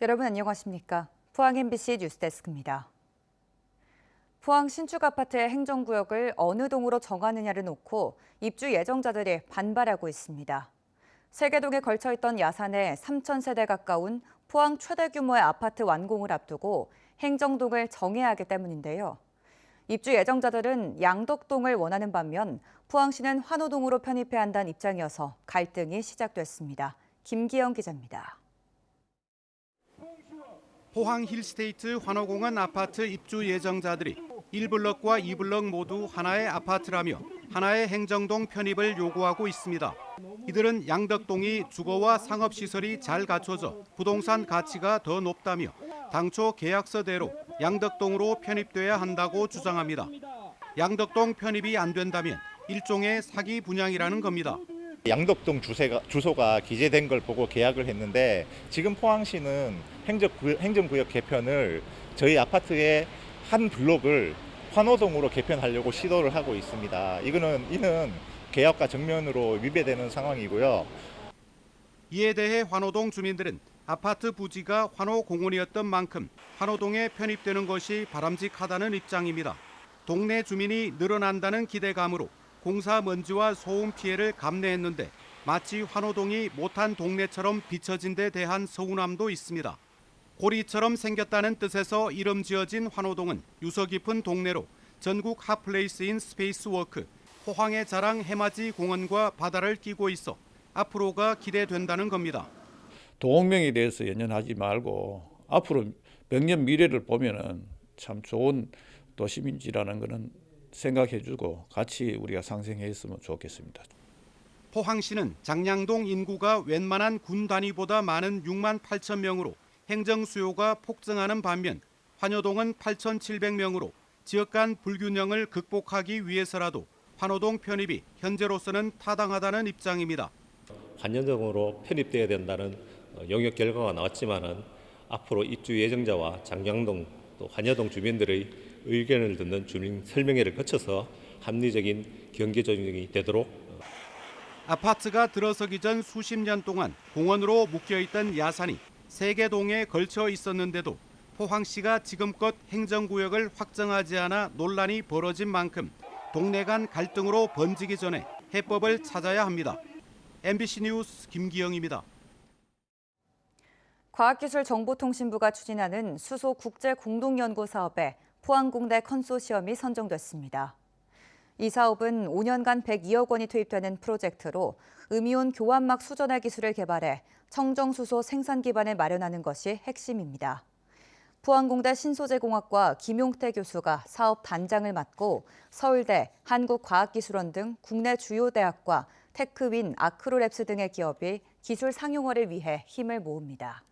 여러분 안녕하십니까? 포항 MBC 뉴스데스크입니다. 포항 신축 아파트의 행정구역을 어느 동으로 정하느냐를 놓고 입주 예정자들이 반발하고 있습니다. 세개동에 걸쳐있던 야산에 3,000세대 가까운 포항 최대 규모의 아파트 완공을 앞두고 행정동을 정해야 하기 때문인데요. 입주 예정자들은 양덕동을 원하는 반면 포항시는 환호동으로 편입해야 한다는 입장이어서 갈등이 시작됐습니다. 김기영 기자입니다. 포항 힐스테이트 환호공원 아파트 입주 예정자들이 1블럭과 2블럭 모두 하나의 아파트라며 하나의 행정동 편입을 요구하고 있습니다. 이들은 양덕동이 주거와 상업시설이 잘 갖춰져 부동산 가치가 더 높다며 당초 계약서대로 양덕동으로 편입돼야 한다고 주장합니다. 양덕동 편입이 안 된다면 일종의 사기 분양이라는 겁니다. 양덕동 주소가 기재된 걸 보고 계약을 했는데 지금 포항시는 행정구역 개편을 저희 아파트의 한 블록을 환호동으로 개편하려고 시도를 하고 있습니다. 이는 계약과 정면으로 위배되는 상황이고요. 이에 대해 환호동 주민들은 아파트 부지가 환호공원이었던 만큼 환호동에 편입되는 것이 바람직하다는 입장입니다. 동네 주민이 늘어난다는 기대감으로 공사 먼지와 소음 피해를 감내했는데 마치 환호동이 못한 동네처럼 비춰진 데 대한 서운함도 있습니다. 고리처럼 생겼다는 뜻에서 이름 지어진 환호동은 유서 깊은 동네로 전국 핫플레이스인 스페이스워크, 포항의 자랑 해맞이 공원과 바다를 끼고 있어 앞으로가 기대된다는 겁니다. 동명에 대해서 연연하지 말고 앞으로 몇 년 미래를 보면은 참 좋은 도심인지라는 것은 생각해주고 같이 우리가 상생했으면 좋겠습니다. 포항시는 장량동 인구가 웬만한 군 단위보다 많은 6만 8천 명으로 행정 수요가 폭증하는 반면 환호동은 8,700명으로 지역 간 불균형을 극복하기 위해서라도 환호동 편입이 현재로서는 타당하다는 입장입니다. 환호동으로 편입돼야 된다는 영역 결과가 나왔지만은 앞으로 입주 예정자와 장량동 또 환호동 주민들의 의견을 듣는 주민 설명회를 거쳐서 합리적인 경계 조정이 되도록. 아파트가 들어서기 전 수십 년 동안 공원으로 묶여있던 야산이 3개 동에 걸쳐 있었는데도 포항시가 지금껏 행정구역을 확정하지 않아 논란이 벌어진 만큼 동네 간 갈등으로 번지기 전에 해법을 찾아야 합니다. MBC 뉴스 김기영입니다. 과학기술정보통신부가 추진하는 수소 국제 공동연구 사업에 포항공대 컨소시엄이 선정됐습니다. 이 사업은 5년간 102억 원이 투입되는 프로젝트로 음이온 교환막 수전화 기술을 개발해 청정수소 생산 기반을 마련하는 것이 핵심입니다. 포항공대 신소재공학과 김용태 교수가 사업 단장을 맡고 서울대, 한국과학기술원 등 국내 주요 대학과 테크윈, 아크로랩스 등의 기업이 기술 상용화를 위해 힘을 모읍니다.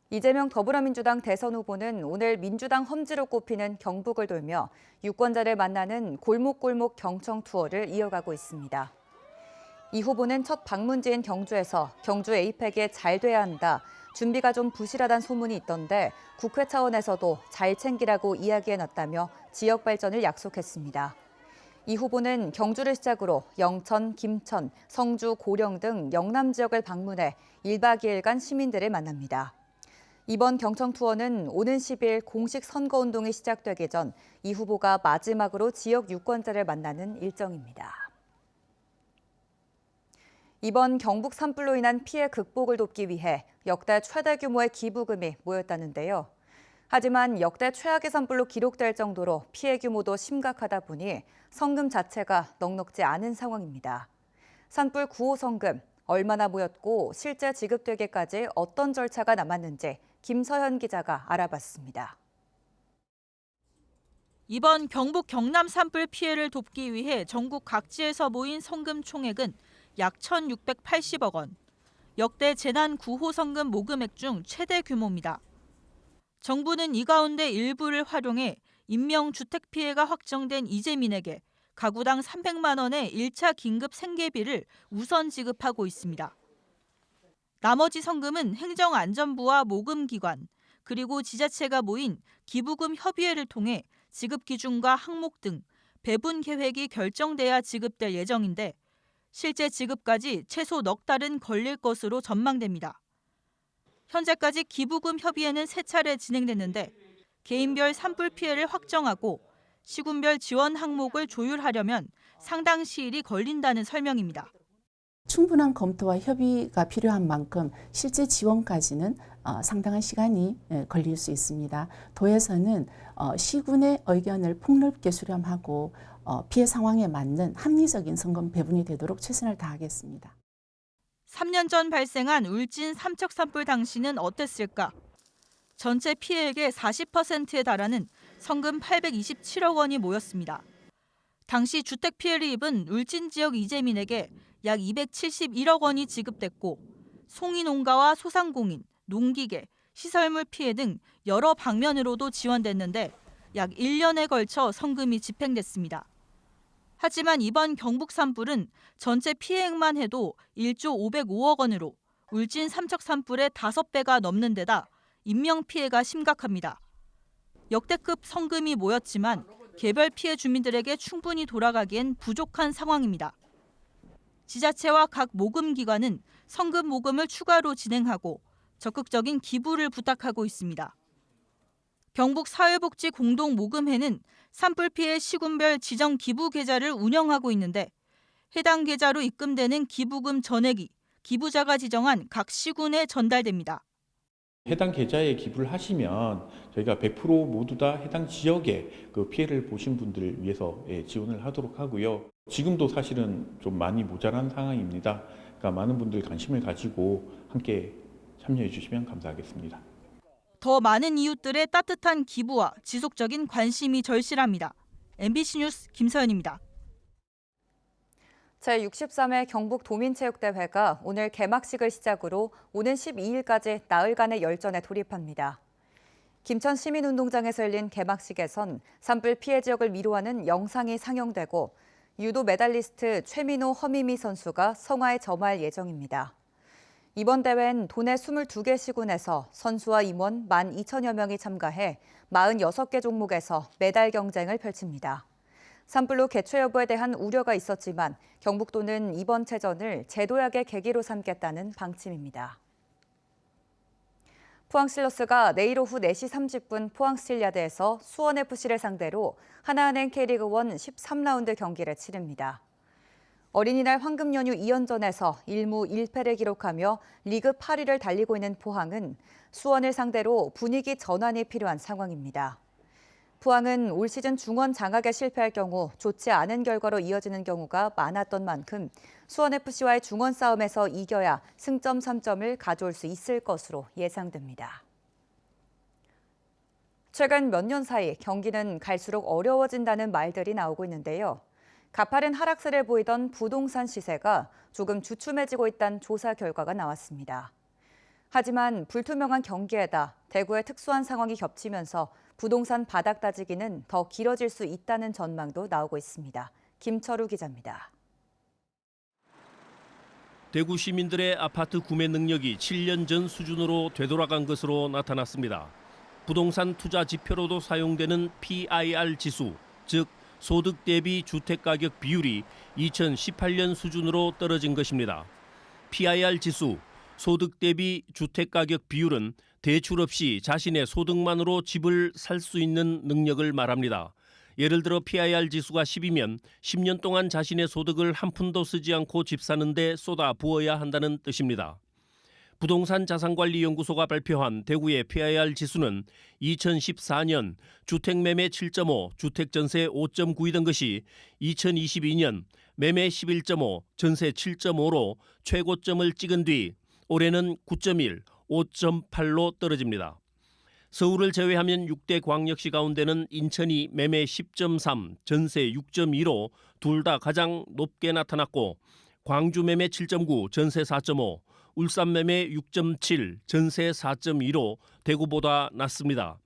이재명 더불어민주당 대선 후보는 오늘 민주당 험지로 꼽히는 경북을 돌며 유권자를 만나는 골목골목 경청 투어를 이어가고 있습니다. 이 후보는 첫 방문지인 경주에서 경주 에이펙에 잘 돼야 한다, 준비가 좀 부실하다는 소문이 있던데 국회 차원에서도 잘 챙기라고 이야기해놨다며 지역 발전을 약속했습니다. 이 후보는 경주를 시작으로 영천, 김천, 성주, 고령 등 영남 지역을 방문해 1박 2일간 시민들을 만납니다. 이번 경청 투어는 오는 10일 공식 선거운동이 시작되기 전 이 후보가 마지막으로 지역 유권자를 만나는 일정입니다. 이번 경북 산불로 인한 피해 극복을 돕기 위해 역대 최대 규모의 기부금이 모였다는데요. 하지만 역대 최악의 산불로 기록될 정도로 피해 규모도 심각하다 보니 성금 자체가 넉넉지 않은 상황입니다. 산불 구호 성금, 얼마나 모였고 실제 지급되기까지 어떤 절차가 남았는지 김서현 기자가 알아봤습니다. 이번 경북 경남 산불 피해를 돕기 위해 전국 각지에서 모인 성금 총액은 약 1,680억 원. 역대 재난 구호 성금 모금액 중 최대 규모입니다. 정부는 이 가운데 일부를 활용해 인명주택 피해가 확정된 이재민에게 가구당 300만 원의 1차 긴급 생계비를 우선 지급하고 있습니다. 나머지 성금은 행정안전부와 모금기관, 그리고 지자체가 모인 기부금 협의회를 통해 지급 기준과 항목 등 배분 계획이 결정돼야 지급될 예정인데 실제 지급까지 최소 넉 달은 걸릴 것으로 전망됩니다. 현재까지 기부금 협의회는 3차례 진행됐는데 개인별 산불 피해를 확정하고 시군별 지원 항목을 조율하려면 상당 시일이 걸린다는 설명입니다. 충분한 검토와 협의가 필요한 만큼 실제 지원까지는 상당한 시간이 걸릴 수 있습니다. 도에서는 시군의 의견을 폭넓게 수렴하고 피해 상황에 맞는 합리적인 성금 배분이 되도록 최선을 다하겠습니다. 3년 전 발생한 울진 삼척 산불 당시는 어땠을까? 전체 피해액의 40%에 달하는 성금 827억 원이 모였습니다. 당시 주택 피해를 입은 울진 지역 이재민에게 약 271억 원이 지급됐고 송이 농가와 소상공인, 농기계, 시설물 피해 등 여러 방면으로도 지원됐는데 약 1년에 걸쳐 성금이 집행됐습니다. 하지만 이번 경북 산불은 전체 피해액만 해도 1조 505억 원으로 울진 삼척 산불의 5배가 넘는 데다 인명피해가 심각합니다. 역대급 성금이 모였지만 개별 피해 주민들에게 충분히 돌아가기엔 부족한 상황입니다. 지자체와 각 모금기관은 성금 모금을 추가로 진행하고 적극적인 기부를 부탁하고 있습니다. 경북사회복지공동모금회는 산불 피해 시군별 지정 기부 계좌를 운영하고 있는데 해당 계좌로 입금되는 기부금 전액이 기부자가 지정한 각 시군에 전달됩니다. 해당 계좌에 기부를 하시면 저희가 100% 모두 다 해당 지역에 그 피해를 보신 분들을 위해서 지원을 하도록 하고요. 지금도 사실은 좀 많이 모자란 상황입니다. 그러니까 많은 분들 관심을 가지고 함께 참여해 주시면 감사하겠습니다. 더 많은 이웃들의 따뜻한 기부와 지속적인 관심이 절실합니다. MBC 뉴스 김서연입니다. 제63회 경북도민체육대회가 오늘 개막식을 시작으로 오는 12일까지 나흘간의 열전에 돌입합니다. 김천시민운동장에서 열린 개막식에선 산불 피해 지역을 위로하는 영상이 상영되고 유도 메달리스트 최민호, 허미미 선수가 성화에 점화할 예정입니다. 이번 대회는 도내 22개 시군에서 선수와 임원 12,000여 명이 참가해 46개 종목에서 메달 경쟁을 펼칩니다. 산불로 개최 여부에 대한 우려가 있었지만 경북도는 이번 체전을 제도약의 계기로 삼겠다는 방침입니다. 포항실러스가 내일 오후 4시 30분 포항스틸야드에서 수원FC를 상대로 하나은행 K리그1 13라운드 경기를 치릅니다. 어린이날 황금 연휴 2연전에서 1무 1패를 기록하며 리그 8위를 달리고 있는 포항은 수원을 상대로 분위기 전환이 필요한 상황입니다. 포항은 올 시즌 중원 장악에 실패할 경우 좋지 않은 결과로 이어지는 경우가 많았던 만큼 수원FC와의 중원 싸움에서 이겨야 승점 3점을 가져올 수 있을 것으로 예상됩니다. 최근 몇 년 사이 경기는 갈수록 어려워진다는 말들이 나오고 있는데요. 가파른 하락세를 보이던 부동산 시세가 조금 주춤해지고 있다는 조사 결과가 나왔습니다. 하지만 불투명한 경기에다 대구의 특수한 상황이 겹치면서 부동산 바닥 다지기는 더 길어질 수 있다는 전망도 나오고 있습니다. 김철우 기자입니다. 대구 시민들의 아파트 구매 능력이 7년 전 수준으로 되돌아간 것으로 나타났습니다. 부동산 투자 지표로도 사용되는 PIR 지수, 즉 소득 대비 주택가격 비율이 2018년 수준으로 떨어진 것입니다. PIR 지수, 소득 대비 주택가격 비율은 대출 없이 자신의 소득만으로 집을 살 수 있는 능력을 말합니다. 예를 들어 PIR 지수가 10이면 10년 동안 자신의 소득을 한 푼도 쓰지 않고 집 사는 데 쏟아 부어야 한다는 뜻입니다. 부동산 자산관리연구소가 발표한 대구의 PIR 지수는 2014년 주택매매 7.5, 주택전세 5.9이던 것이 2022년 매매 11.5, 전세 7.5로 최고점을 찍은 뒤 올해는 9.1, 5.8로 떨어집니다. 서울을 제외하면 6대 광역시 가운데는 인천이 매매 10.3, 전세 6.2로 둘 다 가장 높게 나타났고 광주 매매 7.9, 전세 4.5, 울산 매매 6.7, 전세 4.2로 대구보다 낮습니다.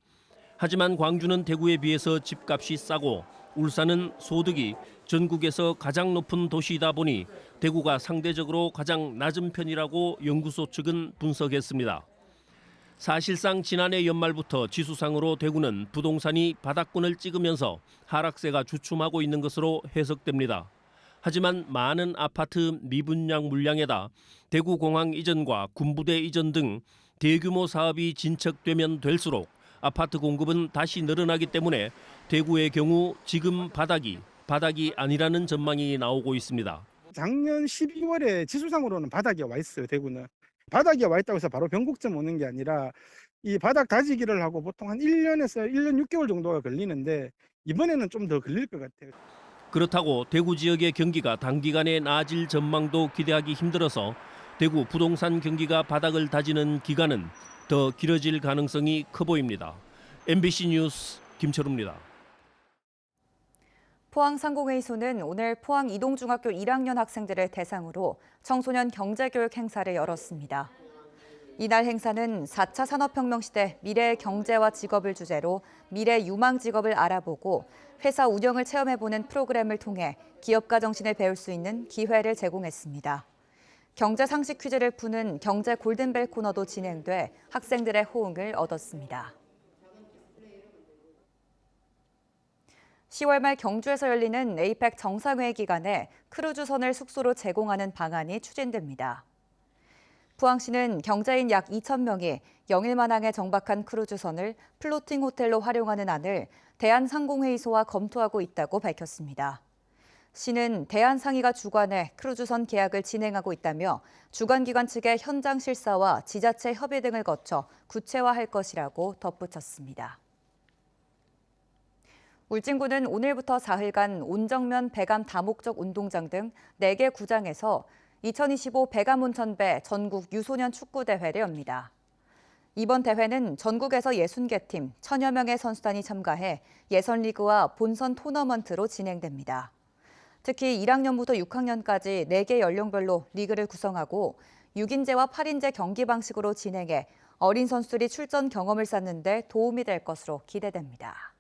하지만 광주는 대구에 비해서 집값이 싸고 울산은 소득이 전국에서 가장 높은 도시이다 보니 대구가 상대적으로 가장 낮은 편이라고 연구소 측은 분석했습니다. 사실상 지난해 연말부터 지수상으로 대구는 부동산이 바닥권을 찍으면서 하락세가 주춤하고 있는 것으로 해석됩니다. 하지만 많은 아파트 미분양 물량에다 대구공항 이전과 군부대 이전 등 대규모 사업이 진척되면 될수록 아파트 공급은 다시 늘어나기 때문에 대구의 경우 지금 바닥이 아니라는 전망이 나오고 있습니다. 작년 12월에 지수상으로는 바닥에 와 있어요. 대구는. 바닥에 와 있다고 해서 바로 변곡점 오는 게 아니라 이 바닥 다지기를 하고 보통 한 1년에서 1년 6개월 정도가 걸리는데 이번에는 좀 더 걸릴 것 같아요. 그렇다고 대구 지역의 경기가 단기간에 나아질 전망도 기대하기 힘들어서 대구 부동산 경기가 바닥을 다지는 기간은 더 길어질 가능성이 커 보입니다. MBC 뉴스 김철우입니다. 포항상공회의소는 오늘 포항 이동중학교 1학년 학생들을 대상으로 청소년 경제교육 행사를 열었습니다. 이날 행사는 4차 산업혁명 시대 미래의 경제와 직업을 주제로 미래 유망 직업을 알아보고 회사 운영을 체험해보는 프로그램을 통해 기업가 정신을 배울 수 있는 기회를 제공했습니다. 경제 상식 퀴즈를 푸는 경제 골든벨 코너도 진행돼 학생들의 호응을 얻었습니다. 10월 말 경주에서 열리는 에이펙 정상회의 기간에 크루즈선을 숙소로 제공하는 방안이 추진됩니다. 포항시는 경자인 약 2,000명이 영일만항에 정박한 크루즈선을 플로팅 호텔로 활용하는 안을 대한상공회의소와 검토하고 있다고 밝혔습니다. 시는 대한상의가 주관해 크루즈선 계약을 진행하고 있다며 주관기관 측의 현장 실사와 지자체 협의 등을 거쳐 구체화할 것이라고 덧붙였습니다. 울진군은 오늘부터 사흘간 온정면 배감 다목적 운동장 등 4개 구장에서 2025 배감 온천배 전국 유소년 축구대회를 엽니다. 이번 대회는 전국에서 60개 팀, 1,000여 명의 선수단이 참가해 예선리그와 본선 토너먼트로 진행됩니다. 특히 1학년부터 6학년까지 4개 연령별로 리그를 구성하고 6인제와 8인제 경기 방식으로 진행해 어린 선수들이 출전 경험을 쌓는 데 도움이 될 것으로 기대됩니다.